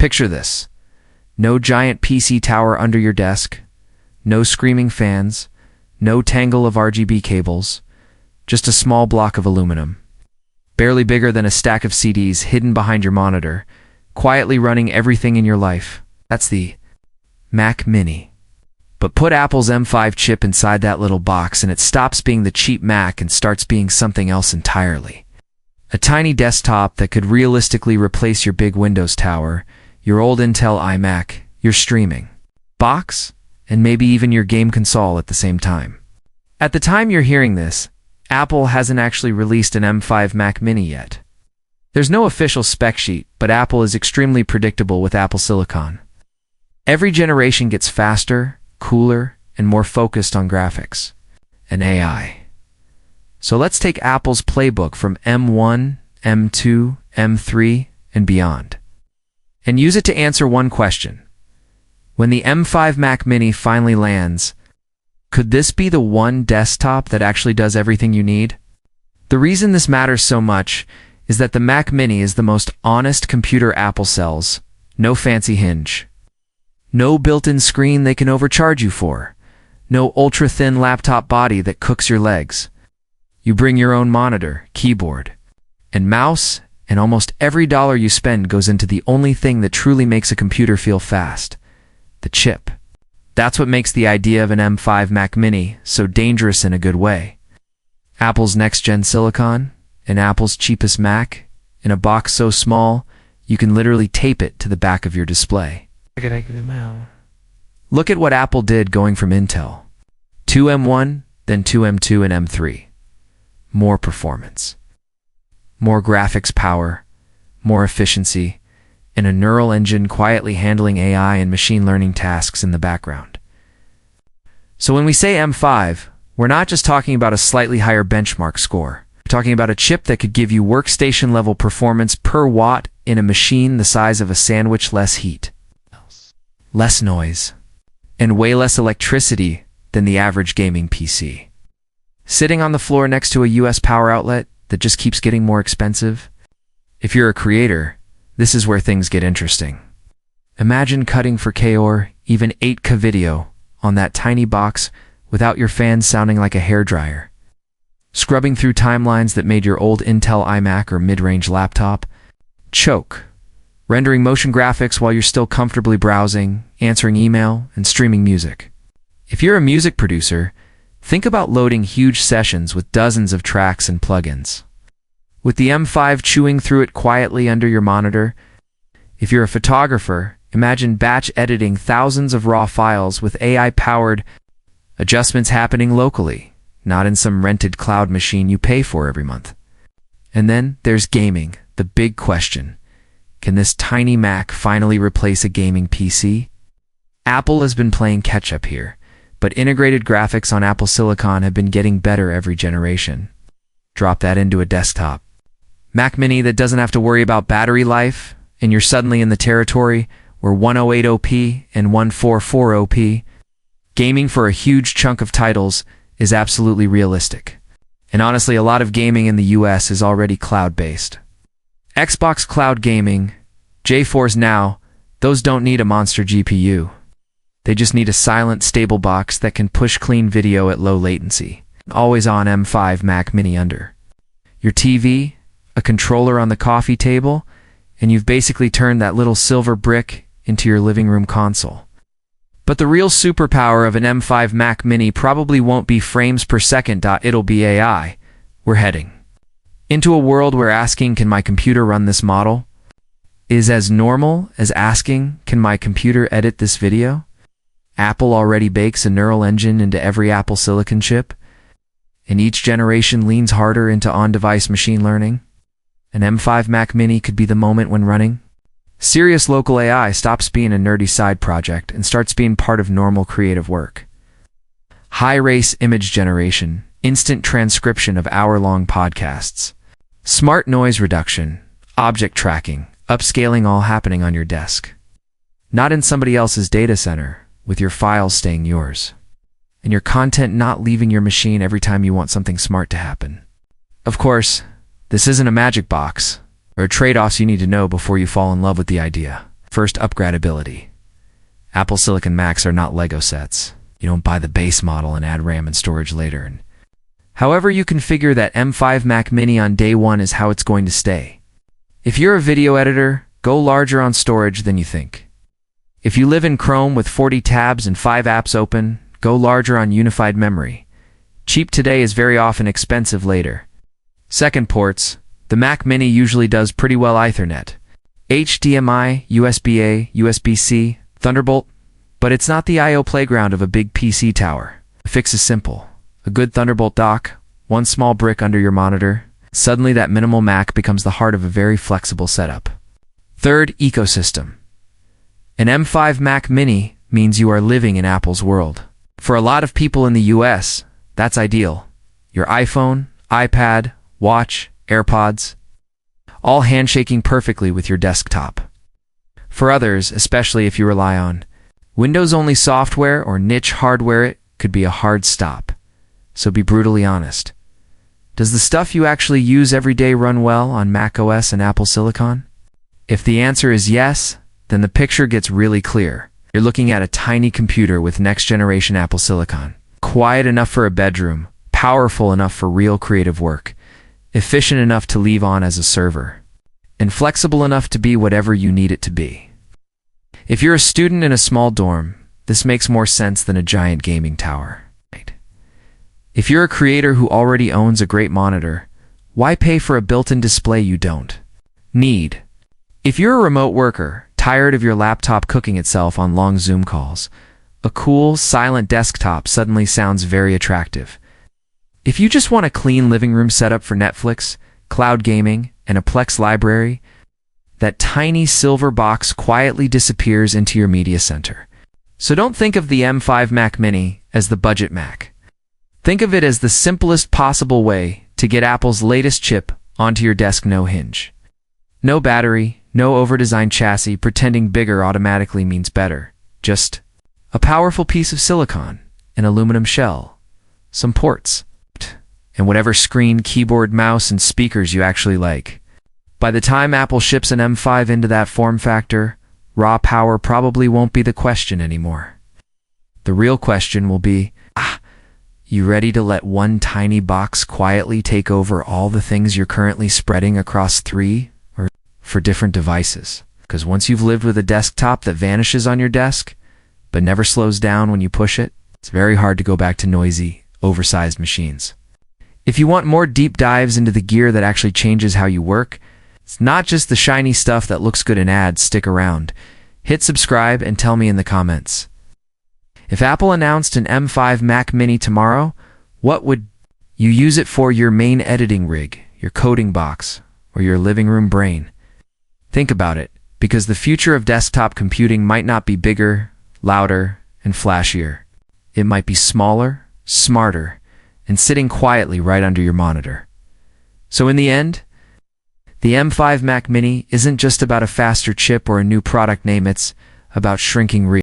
Picture this. No giant PC tower under your desk, no screaming fans, no tangle of RGB cables, just a small block of aluminum, barely bigger than a stack of CDs hidden behind your monitor, quietly running everything in your life. That's the Mac Mini. But put Apple's M5 chip inside that little box and it stops being the cheap Mac and starts being something else entirely. A tiny desktop that could realistically replace your big Windows tower, your old Intel iMac, your streaming box, and maybe even your game console at the same time. At the time you're hearing this, Apple hasn't actually released an M5 Mac Mini yet. There's no official spec sheet, but Apple is extremely predictable with Apple Silicon. Every generation gets faster, cooler, and more focused on graphics and AI. So let's take Apple's playbook from M1, M2, M3, and beyond, and use it to answer one question. When the M5 Mac Mini finally lands, could this be the one desktop that actually does everything you need? The reason this matters so much is that the Mac Mini is the most honest computer Apple sells. No fancy hinge. No built-in screen they can overcharge you for. No ultra-thin laptop body that cooks your legs. You bring your own monitor, keyboard, and mouse, and almost every dollar you spend goes into the only thing that truly makes a computer feel fast: the chip. That's what makes the idea of an M5 Mac Mini so dangerous in a good way. Apple's next-gen silicon, and Apple's cheapest Mac, in a box so small, you can literally tape it to the back of your display. Look at what Apple did going from Intel. 2 M1, then 2 M2 and M3. More performance. More graphics power, more efficiency, and a neural engine quietly handling AI and machine learning tasks in the background. So when we say M5, we're not just talking about a slightly higher benchmark score. We're talking about a chip that could give you workstation-level performance per watt in a machine the size of a sandwich, less heat, less noise, and way less electricity than the average gaming PC. Sitting on the floor next to a US power outlet that just keeps getting more expensive? If you're a creator, this is where things get interesting. Imagine cutting 4K or even 8K video on that tiny box without your fans sounding like a hairdryer. Scrubbing through timelines that made your old Intel iMac or mid-range laptop choke. Rendering motion graphics while you're still comfortably browsing, answering email, and streaming music. If you're a music producer, think about loading huge sessions with dozens of tracks and plugins. With the M5 chewing through it quietly under your monitor. If you're a photographer, imagine batch editing thousands of raw files with AI-powered adjustments happening locally, not in some rented cloud machine you pay for every month. And then there's gaming, the big question. Can this tiny Mac finally replace a gaming PC? Apple has been playing catch-up here, but integrated graphics on Apple Silicon have been getting better every generation. Drop that into a desktop. Mac Mini that doesn't have to worry about battery life, and you're suddenly in the territory where 108p and 144p, gaming for a huge chunk of titles, is absolutely realistic. And honestly, a lot of gaming in the US is already cloud-based. Xbox Cloud Gaming, GeForce Now, those don't need a monster GPU. They just need a silent, stable box that can push clean video at low latency. Always on M5 Mac Mini under your TV, a controller on the coffee table, and you've basically turned that little silver brick into your living room console. But the real superpower of an M5 Mac Mini probably won't be frames per second, it'll be AI. We're heading into a world where asking, "Can my computer run this model?" is as normal as asking, "Can my computer edit this video?" Apple already bakes a neural engine into every Apple Silicon chip, and each generation leans harder into on-device machine learning. An M5 Mac Mini could be the moment when running serious local AI stops being a nerdy side project and starts being part of normal creative work. High-res image generation, instant transcription of hour-long podcasts, smart noise reduction, object tracking, upscaling, all happening on your desk. Not in somebody else's data center, with your files staying yours, and your content not leaving your machine every time you want something smart to happen. Of course, this isn't a magic box, or trade-offs you need to know before you fall in love with the idea. First, upgradability. Apple Silicon Macs are not Lego sets. You don't buy the base model and add RAM and storage later. However you configure that M5 Mac Mini on day one is how it's going to stay. If you're a video editor, go larger on storage than you think. If you live in Chrome with 40 tabs and 5 apps open, go larger on unified memory. Cheap today is very often expensive later. Second, ports. The Mac Mini usually does pretty well Ethernet. HDMI, USB-A, USB-C, Thunderbolt, but it's not the I/O playground of a big PC tower. The fix is simple. A good Thunderbolt dock, one small brick under your monitor. Suddenly that minimal Mac becomes the heart of a very flexible setup. Third, ecosystem. An M5 Mac Mini means you are living in Apple's world. For a lot of people in the US, that's ideal. Your iPhone, iPad, watch, AirPods, all handshaking perfectly with your desktop. For others, especially if you rely on Windows-only software or niche hardware, it could be a hard stop. So be brutally honest. Does the stuff you actually use every day run well on macOS and Apple Silicon? If the answer is yes, then the picture gets really clear. You're looking at a tiny computer with next-generation Apple Silicon. Quiet enough for a bedroom, powerful enough for real creative work, efficient enough to leave on as a server, and flexible enough to be whatever you need it to be. If you're a student in a small dorm, this makes more sense than a giant gaming tower. If you're a creator who already owns a great monitor, why pay for a built-in display you don't need? If you're a remote worker, tired of your laptop cooking itself on long Zoom calls, a cool, silent desktop suddenly sounds very attractive. If you just want a clean living room setup for Netflix, cloud gaming, and a Plex library, that tiny silver box quietly disappears into your media center. So don't think of the M5 Mac Mini as the budget Mac. Think of it as the simplest possible way to get Apple's latest chip onto your desk, no hinge. No battery, no over-designed chassis pretending bigger automatically means better. Just a powerful piece of silicon, an aluminum shell, some ports, and whatever screen, keyboard, mouse, and speakers you actually like. By the time Apple ships an M5 into that form factor, raw power probably won't be the question anymore. The real question will be, you ready to let one tiny box quietly take over all the things you're currently spreading across 3 or 4 different devices? Because once you've lived with a desktop that vanishes on your desk, but never slows down when you push it, it's very hard to go back to noisy, oversized machines. If you want more deep dives into the gear that actually changes how you work, it's not just the shiny stuff that looks good in ads. Stick around. Hit subscribe and tell me in the comments. If Apple announced an M5 Mac Mini tomorrow, what would you use it for? Your main editing rig, your coding box, or your living room brain? Think about it, because the future of desktop computing might not be bigger, louder, and flashier. It might be smaller, smarter, and sitting quietly right under your monitor. So in the end, the M5 Mac Mini isn't just about a faster chip or a new product name, it's about shrinking